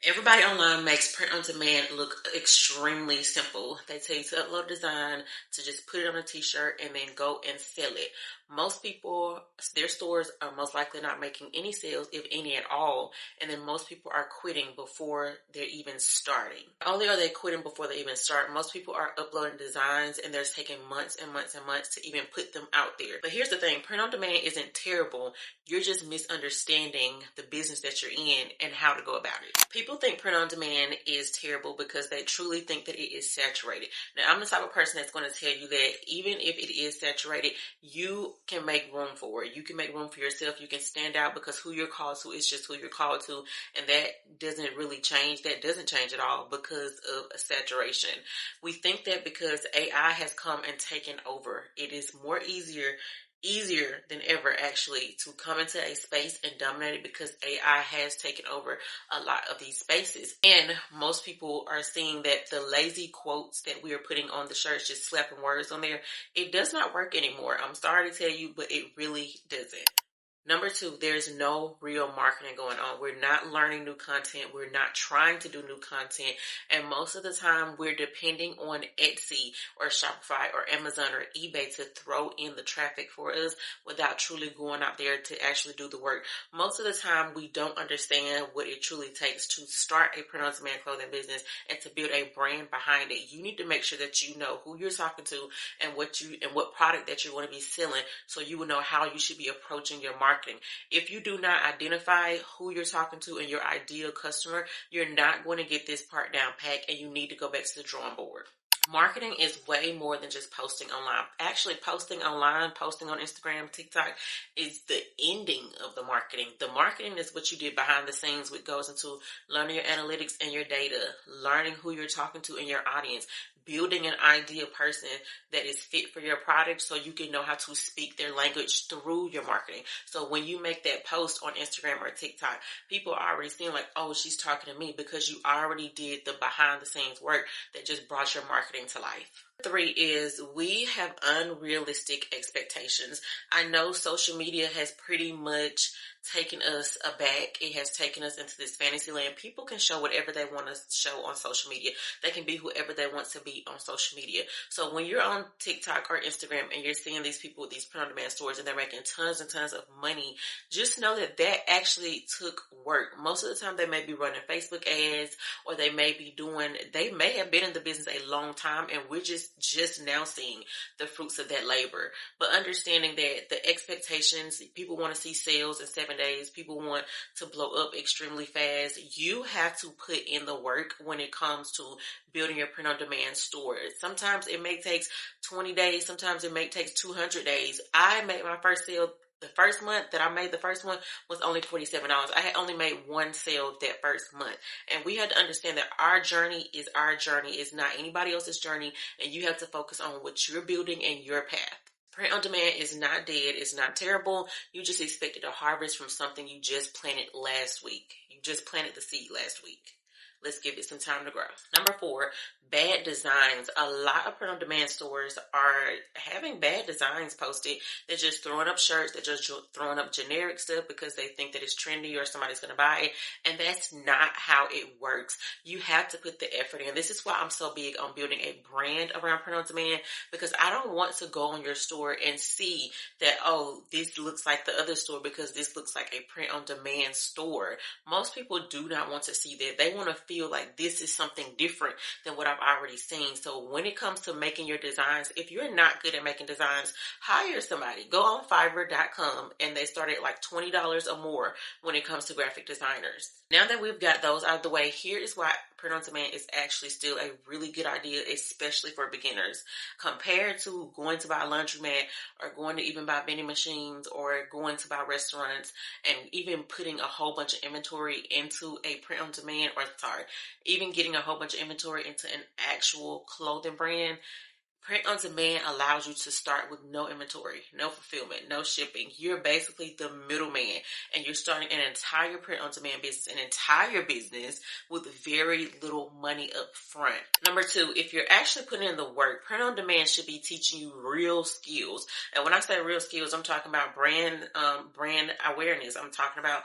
Everybody online makes print on demand look extremely simple. They tell you to upload a design, to just put it on a t-shirt and then go and sell it. Most people, their stores are most likely not making any sales, if any at all. And then most people are quitting before they're even starting. Not only are they quitting before they even start, most people are uploading designs and they're taking months and months and months to even put them out there. But here's the thing, print on demand isn't terrible. You're just misunderstanding the business that you're in and how to go about it. People think print on demand is terrible because they truly think that it is saturated. Now, I'm the type of person that's going to tell you that even if it is saturated, you can make room for it. You can make room for yourself. You can stand out because who you're called to is just who you're called to. And that doesn't really change. That doesn't change at all because of saturation. We think that because AI has come and taken over, it is easier than ever actually to come into a space and dominate it because AI has taken over a lot of these spaces. And most people are seeing that the lazy quotes that we are putting on the shirts, just slapping words on there, it does not work anymore. I'm sorry to tell you, but it really doesn't. Number two, there's no real marketing going on. We're not learning new content. We're not trying to do new content. And most of the time, we're depending on Etsy or Shopify or Amazon or eBay to throw in the traffic for us without truly going out there to actually do the work. Most of the time, we don't understand what it truly takes to start a print-on-demand clothing business and to build a brand behind it. You need to make sure that you know who you're talking to and what product that you're going to be selling, so you will know how you should be approaching your marketing. If you do not identify who you're talking to and your ideal customer, you're not going to get this part down pat, and you need to go back to the drawing board. Marketing is way more than just posting online. Actually, posting online, posting on Instagram, TikTok is the ending of the marketing. The marketing is what you did behind the scenes, which goes into learning your analytics and your data, learning who you're talking to in your audience, building an ideal person that is fit for your product so you can know how to speak their language through your marketing. So when you make that post on Instagram or TikTok, people are already seeing like, oh, she's talking to me, because you already did the behind the scenes work that just brought your marketing to life. Three is we have unrealistic expectations. I know social media has pretty much taken us aback. It has taken us into this fantasy land. People can show whatever they want to show on social media. They can be whoever they want to be on social media. So when you're on TikTok or Instagram and you're seeing these people with these print-on-demand stores and they're making tons and tons of money, just know that that actually took work. Most of the time they may be running Facebook ads, or they may have been in the business a long time, and we're just now seeing the fruits of that labor. But understanding that the expectations, people want to see sales in 7 days, people want to blow up extremely fast. You have to put in the work when it comes to building your print on demand store. Sometimes it may take 20 days, sometimes it may take 200 days. I made my first sale. The first month that I made the first one was only $47. I had only made one sale that first month. And we had to understand that our journey is our journey. It's not anybody else's journey. And you have to focus on what you're building and your path. Print on demand is not dead. It's not terrible. You just expected a harvest from something you just planted last week. You just planted the seed last week. Let's give it some time to grow. Number four, bad designs. A lot of print-on-demand stores are having bad designs posted. They're just throwing up shirts. They're just throwing up generic stuff because they think that it's trendy or somebody's going to buy it. And that's not how it works. You have to put the effort in. This is why I'm so big on building a brand around print-on-demand, because I don't want to go on your store and see that, oh, this looks like the other store because this looks like a print-on-demand store. Most people do not want to see that. They want to feel like this is something different than what I've already seen. So when it comes to making your designs, if you're not good at making designs, hire somebody. Go on Fiverr.com, and they start at like $20 or more when it comes to graphic designers. Now that we've got those out of the way, here is why print on demand is actually still a really good idea, especially for beginners, compared to going to buy a laundromat or going to even buy vending machines or going to buy restaurants and even putting a whole bunch of inventory into a print on demand, or even getting a whole bunch of inventory into an actual clothing brand. Print on demand allows you to start with no inventory, no fulfillment, no shipping. You're basically the middleman, and you're starting an entire print on demand business, an entire business with very little money up front. Number two, if you're actually putting in the work, print on demand should be teaching you real skills. And when I say real skills, I'm talking about brand awareness. I'm talking about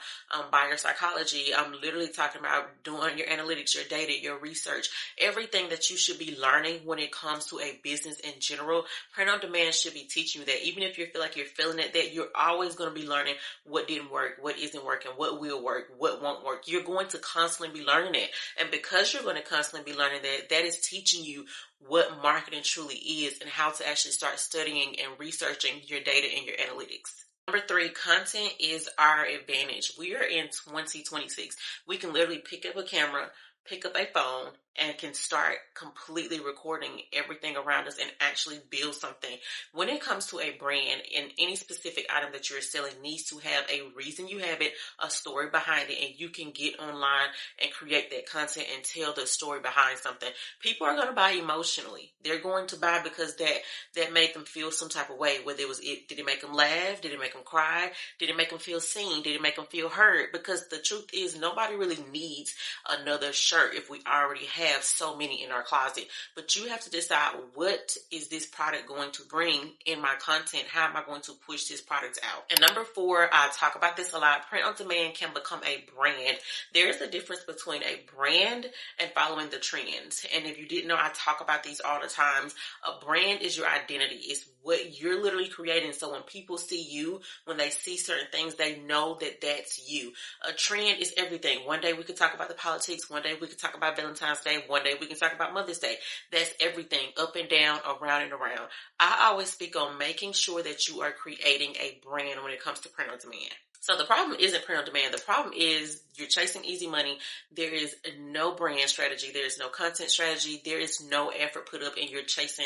buyer psychology. I'm literally talking about doing your analytics, your data, your research, everything that you should be learning when it comes to a business in general. Print on demand should be teaching you that. Even if you feel like you're feeling it, that you're always going to be learning what didn't work, what isn't working, what will work, what won't work. You're going to constantly be learning it. And because you're going to constantly be learning that, that is teaching you what marketing truly is and how to actually start studying and researching your data and your analytics. Number three, content is our advantage. We are in 2026. We can literally pick up a camera, pick up a phone, and can start completely recording everything around us and actually build something. When it comes to a brand, and any specific item that you're selling needs to have a reason you have it, a story behind it, and you can get online and create that content and tell the story behind something. People are going to buy emotionally. They're going to buy because that made them feel some type of way. Whether did it make them laugh? Did it make them cry? Did it make them feel seen? Did it make them feel heard? Because the truth is, nobody really needs another shirt if we already have so many in our closet. But you have to decide, what is this product going to bring in my content? How am I going to push this product out? And number four, I talk about this a lot. Print on demand can become a brand. There's a difference between a brand and following the trends. And if you didn't know, I talk about these all the times. A brand is your identity. It's what you're literally creating. So when people see you, when they see certain things, they know that that's you. A trend is everything. One day we could talk about the politics. One day we could talk about Valentine's Day. One day we can talk about Mother's Day. That's everything, up and down, around and around. I always speak on making sure that you are creating a brand when it comes to print on demand. So the problem isn't print on demand. The problem is you're chasing easy money. There is no brand strategy. There is no content strategy. There is no effort put up, and you're chasing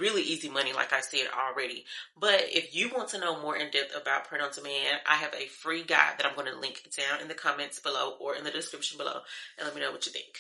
really easy money, like I said already. But if you want to know more in depth about print on demand, I have a free guide that I'm going to link down in the comments below or in the description below, and let me know what you think.